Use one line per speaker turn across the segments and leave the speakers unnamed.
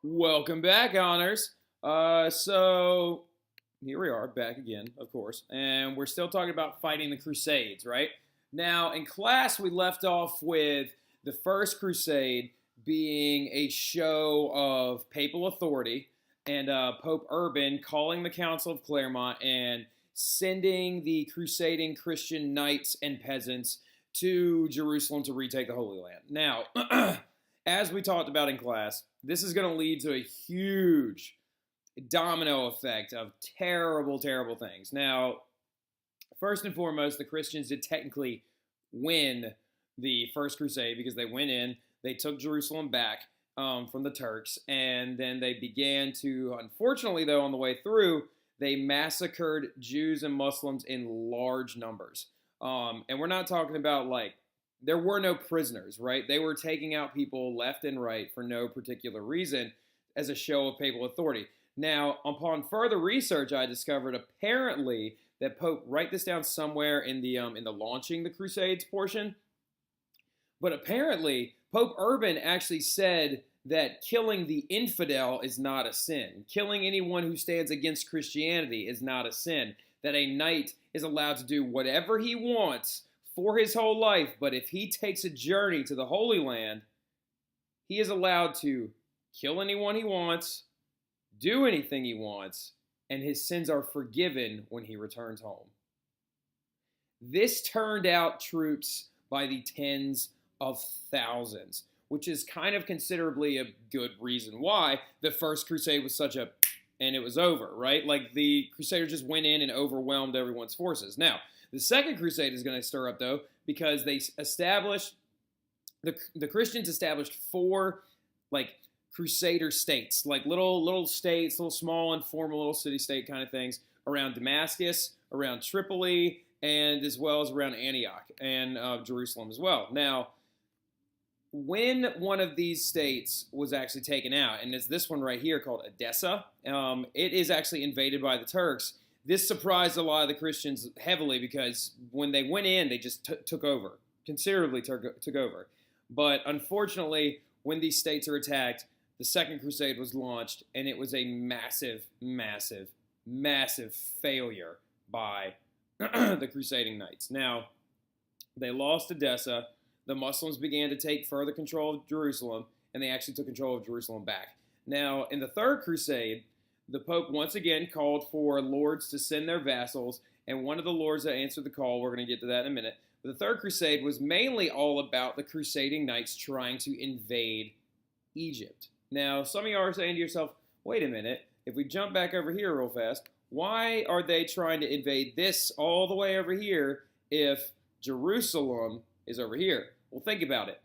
Welcome back, honors. So here we are, back again, of course, and we're still talking about fighting the Crusades, right? Now, in class, we left off with the First Crusade being a show of papal authority and Pope Urban calling the Council of Clermont and sending the crusading Christian knights and peasants to Jerusalem to retake the Holy Land. Now, as we talked about in class, this is going to lead to a huge domino effect of terrible, terrible things. Now, first and foremost, the Christians did technically win the First Crusade because they went in, they took Jerusalem back from the Turks, and then they began to, unfortunately, though, on the way through, they massacred Jews and Muslims in large numbers. And we're not talking about there were no prisoners, right? They were taking out people left and right for no particular reason as a show of papal authority. Now, upon further research, I discovered apparently that Pope, write this down somewhere in the launching the Crusades portion, but apparently Pope Urban actually said that killing the infidel is not a sin. Killing anyone who stands against Christianity is not a sin. That a knight is allowed to do whatever he wants for his whole life, but if he takes a journey to the Holy Land, he is allowed to kill anyone he wants, do anything he wants, and his sins are forgiven when he returns home. This turned out troops by the tens of thousands, which is kind of considerably a good reason why the First Crusade was such a and it was over, right? Like the Crusaders just went in and overwhelmed everyone's forces. Now, the Second Crusade is going to stir up, though, because they established, the Christians established four, Crusader states, little states, little small, informal little city-state kind of things around Damascus, around Tripoli, and as well as around Antioch and Jerusalem as well. Now, when one of these states was actually taken out, and it's this one right here called Edessa, it is actually invaded by the Turks. This surprised a lot of the Christians heavily because when they went in, they just took over, considerably took over. But unfortunately, when these states are attacked, the Second Crusade was launched, and it was a massive, massive, massive failure by the crusading knights. Now, they lost Edessa. The Muslims began to take further control of Jerusalem, and they actually took control of Jerusalem back. Now, in the Third Crusade, the Pope once again called for lords to send their vassals, and one of the lords that answered the call, we're going to get to that in a minute, but the Third Crusade was mainly all about the crusading knights trying to invade Egypt. Now, some of you are saying to yourself, wait a minute, if we jump back over here real fast, why are they trying to invade this all the way over here if Jerusalem is over here? Well, think about it.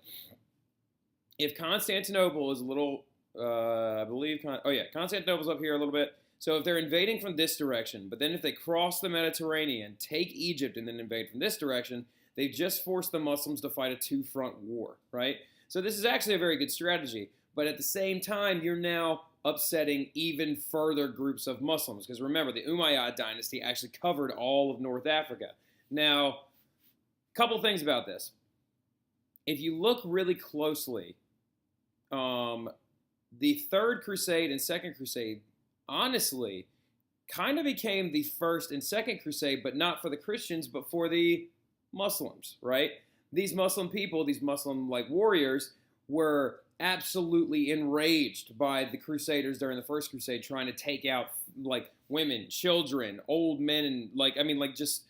If Constantinople is a little, Constantinople's up here a little bit. So if they're invading from this direction, but then if they cross the Mediterranean, take Egypt, and then invade from this direction, they just forced the Muslims to fight a two-front war, right? So this is actually a very good strategy. But at the same time, you're now upsetting even further groups of Muslims. Because remember, the Umayyad dynasty actually covered all of North Africa. Now, a couple things about this. If you look really closely, the Third Crusade and Second Crusade, honestly, kind of became the First and Second Crusade, but not for the Christians, but for the Muslims, right? These Muslim people, these Muslim warriors, were absolutely enraged by the Crusaders during the First Crusade, trying to take out women, children, old men, and just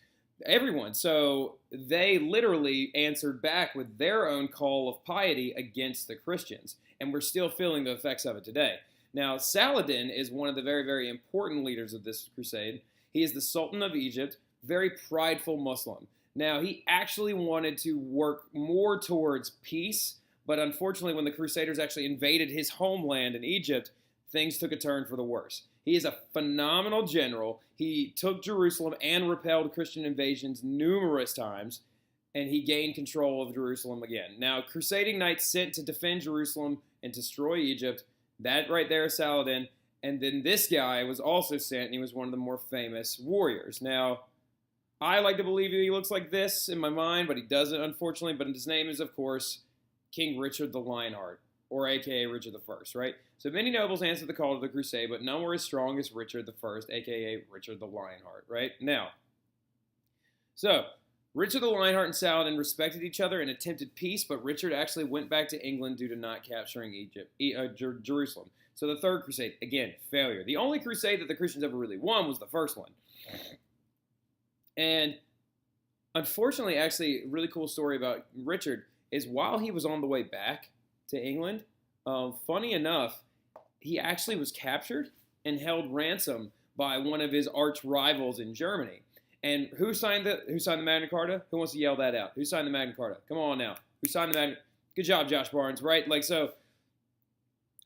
everyone. So they literally answered back with their own call of piety against the Christians, and we're still feeling the effects of it today. Now, Saladin is one of the very, very important leaders of this crusade. He is the Sultan of Egypt, very prideful Muslim. Now, he actually wanted to work more towards peace, but unfortunately, when the Crusaders actually invaded his homeland in Egypt, things took a turn for the worse. He is a phenomenal general. He took Jerusalem and repelled Christian invasions numerous times, and he gained control of Jerusalem again. Now, crusading knights sent to defend Jerusalem and destroy Egypt, that right there is Saladin. And then this guy was also sent, and he was one of the more famous warriors. Now, I like to believe he looks like this in my mind, but he doesn't, unfortunately. But his name is, of course, King Richard the Lionheart. or aka Richard I, right? So many nobles answered the call to the crusade, but none were as strong as Richard I, aka Richard the Lionheart, right? Now, so Richard the Lionheart and Saladin respected each other and attempted peace, but Richard actually went back to England due to not capturing Jerusalem. So the Third Crusade, again, failure. The only crusade that the Christians ever really won was the first one. And unfortunately, actually, a really cool story about Richard is while he was on the way back to England, funny enough, he actually was captured and held ransom by one of his arch rivals in Germany. And who signed the Magna Carta? Who wants to yell that out? Who signed the Magna Carta? Come on now. Who signed the Magna? Good job, Josh Barnes, right? Like, so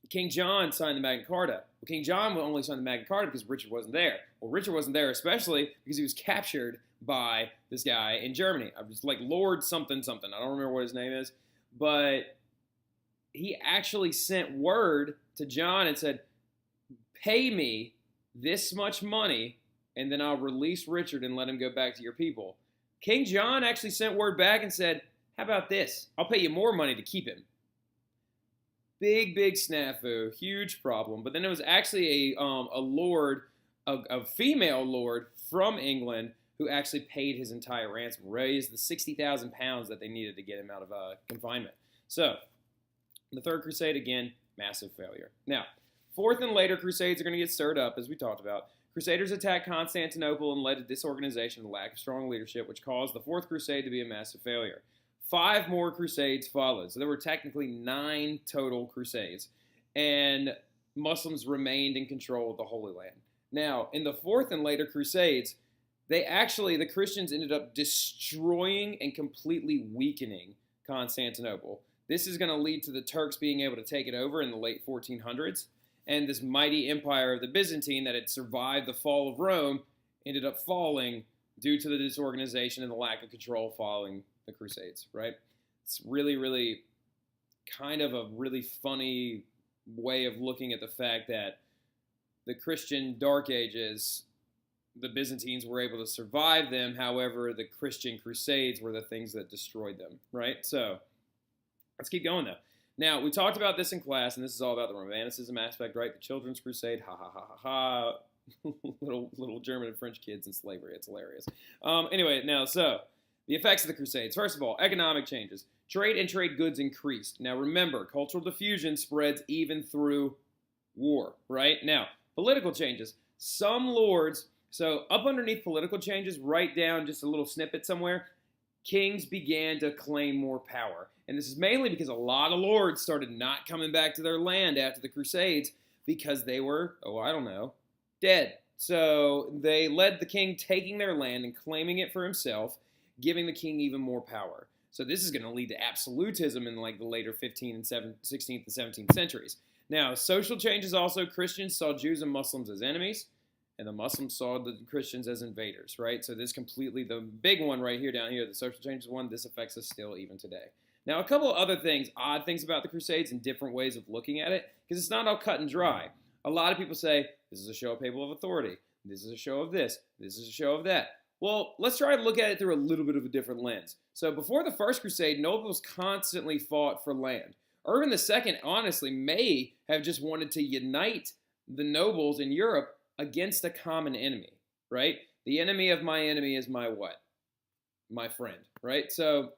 King John signed the Magna Carta. Well, King John would only sign the Magna Carta because Richard wasn't there. Well, Richard wasn't there especially because he was captured by this guy in Germany. I was like Lord something something. I don't remember what his name is. But he actually sent word to John and said, pay me this much money and then I'll release Richard and let him go back to your people. King John actually sent word back and said, how about this? I'll pay you more money to keep him. Big snafu, huge problem. But then it was actually a lord, a female lord from England who actually paid his entire ransom, raised the 60,000 pounds that they needed to get him out of confinement. So, the Third Crusade, again, massive failure. Now, Fourth and later crusades are going to get stirred up, as we talked about. Crusaders attacked Constantinople and led to disorganization and lack of strong leadership, which caused the Fourth Crusade to be a massive failure. 5 more crusades followed, so there were technically 9 total crusades, and Muslims remained in control of the Holy Land. Now, in the Fourth and later crusades, the Christians ended up destroying and completely weakening Constantinople. This is going to lead to the Turks being able to take it over in the late 1400s. And this mighty empire of the Byzantine that had survived the fall of Rome ended up falling due to the disorganization and the lack of control following the Crusades, right? It's really kind of a really funny way of looking at the fact that the Christian Dark Ages, the Byzantines were able to survive them. However, the Christian Crusades were the things that destroyed them, right? So let's keep going, though. Now, we talked about this in class, and this is all about the Romanticism aspect, right? The Children's Crusade, ha ha ha ha ha. little German and French kids in slavery. It's hilarious. Anyway, now, so the effects of the Crusades. First of all, economic changes. Trade and trade goods increased. Now, remember, cultural diffusion spreads even through war, right? Now, political changes. Some lords, so up underneath political changes, write down just a little snippet somewhere. Kings began to claim more power. And this is mainly because a lot of lords started not coming back to their land after the Crusades because they were, dead. So they led the king taking their land and claiming it for himself, giving the king even more power. So this is going to lead to absolutism in like the later 16th and 17th centuries. Now, social changes also. Christians saw Jews and Muslims as enemies, and the Muslims saw the Christians as invaders, right? So this completely, the big one right here, down here, the social changes one, this affects us still even today. Now, a couple of other things, odd things about the Crusades and different ways of looking at it, because it's not all cut and dry. A lot of people say, this is a show of papal authority. This is a show of this. This is a show of that. Well, let's try to look at it through a little bit of a different lens. So before the First Crusade, nobles constantly fought for land. Urban II, honestly, may have just wanted to unite the nobles in Europe against a common enemy, right? The enemy of my enemy is my what? My friend, right? So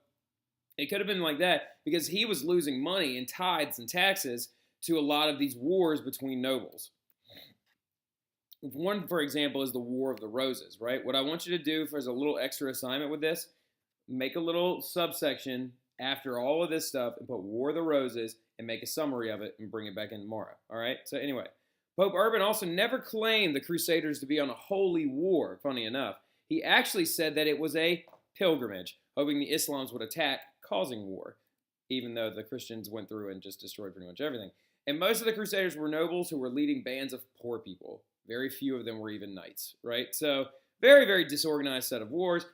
it could have been like that because he was losing money in tithes and taxes to a lot of these wars between nobles. One, for example, is the War of the Roses, right? What I want you to do as a little extra assignment with this, make a little subsection after all of this stuff and put War of the Roses and make a summary of it and bring it back in tomorrow, all right? So anyway, Pope Urban also never claimed the Crusaders to be on a holy war, funny enough. He actually said that it was a pilgrimage, hoping the Islams would attack, causing war, even though the Christians went through and just destroyed pretty much everything. And most of the Crusaders were nobles who were leading bands of poor people. Very few of them were even knights, right? So very disorganized set of wars,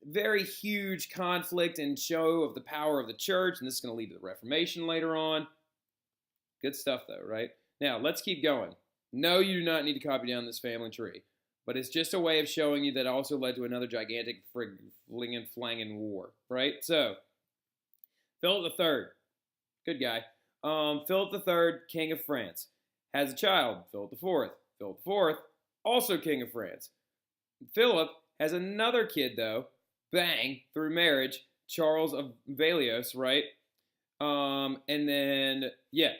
very huge conflict and show of the power of the church, and this is going to lead to the Reformation later on. Good stuff, though, right? Now, let's keep going. No, you do not need to copy down this family tree, but it's just a way of showing you that it also led to another gigantic flanging war, right? So, Philip III, good guy. Philip III, King of France, has a child, Philip IV. Philip IV, also King of France. Philip has another kid, though, bang, through marriage, Charles of Valios, right? And then, yeah,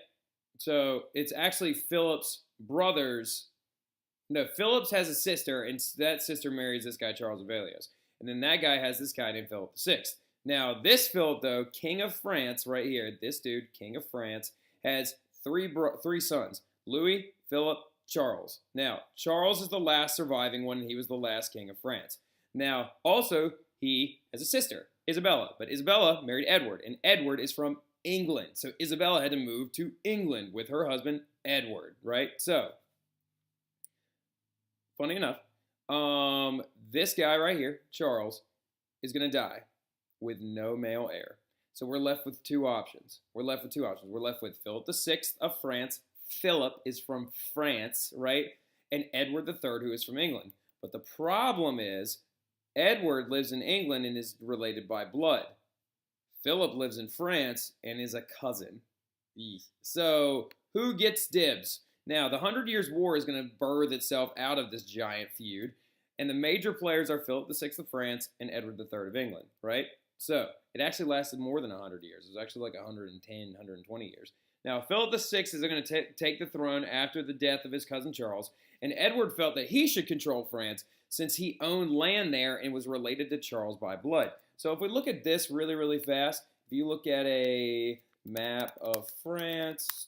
so it's actually Philip's brother's. No, Philip's has a sister, and that sister marries this guy, Charles of Valios. And then that guy has this guy named Philip VI. Now, this Philip, though, King of France, right here, this dude, King of France, has three sons, Louis, Philip, Charles. Now, Charles is the last surviving one, and he was the last king of France. Now, also, he has a sister, Isabella, but Isabella married Edward, and Edward is from England. So Isabella had to move to England with her husband, Edward, right? So, funny enough, this guy right here, Charles, is going to die with no male heir. So we're left with two options. We're left with Philip VI of France. Philip is from France, right? And Edward III, who is from England. But the problem is, Edward lives in England and is related by blood. Philip lives in France and is a cousin. So who gets dibs? Now, the 100 Years' War is going to birth itself out of this giant feud. And the major players are Philip VI of France and Edward III of England, right? So it actually lasted more than 100 years. It was actually like 110, 120 years. Now, Philip VI is going to take the throne after the death of his cousin Charles, and Edward felt that he should control France since he owned land there and was related to Charles by blood. So if we look at this really, really fast, if you look at a map of France,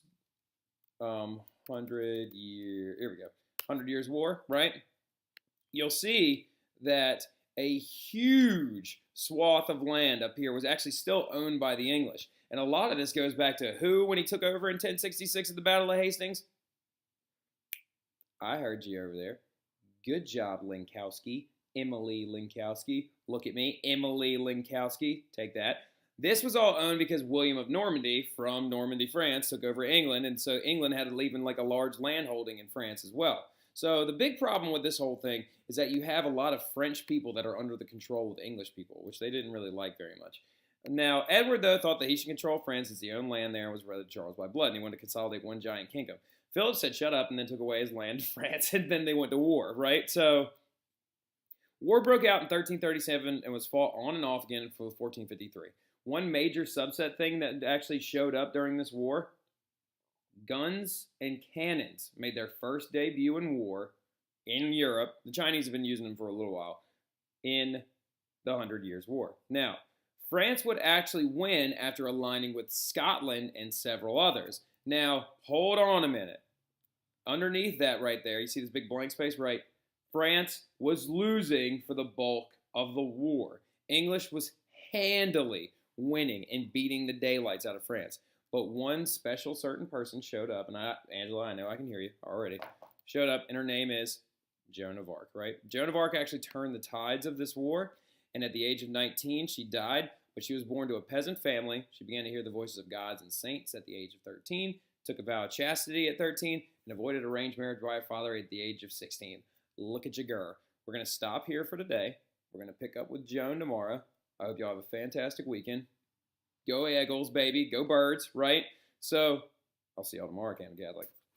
100 Years' War, right? You'll see that a huge swath of land up here was actually still owned by the English. And a lot of this goes back to who when he took over in 1066 at the Battle of Hastings? I heard you over there. Good job, Linkowski. Emily Linkowski. Look at me. Emily Linkowski. Take that. This was all owned because William of Normandy from Normandy, France, took over England. And so England had to leave in like a large landholding in France as well. So the big problem with this whole thing is that you have a lot of French people that are under the control of English people, which they didn't really like very much. Now, Edward, though, thought that he should control France since he owned land there and was related to Charles by blood, and he wanted to consolidate one giant kingdom. Philip said, shut up, and then took away his land to France, and then they went to war, right? So, war broke out in 1337 and was fought on and off again for 1453. One major subset thing that actually showed up during this war, guns and cannons made their first debut in war in Europe. The Chinese have been using them for a little while in the 100 Years' War. Now, France would actually win after aligning with Scotland and several others. Now, hold on a minute. Underneath that right there, you see this big blank space, right? France was losing for the bulk of the war. English was handily winning and beating the daylights out of France. But one special certain person showed up, and Angela, I know I can hear you already, showed up, and her name is Joan of Arc, right? Joan of Arc actually turned the tides of this war, and at the age of 19, she died, but she was born to a peasant family. She began to hear the voices of gods and saints at the age of 13, took a vow of chastity at 13, and avoided arranged marriage by her father at the age of 16. Look at your girl. We're going to stop here for today. We're going to pick up with Joan tomorrow. I hope y'all have a fantastic weekend. Go Eagles, baby. Go Birds, right? So, I'll see y'all tomorrow, Camp Catholic.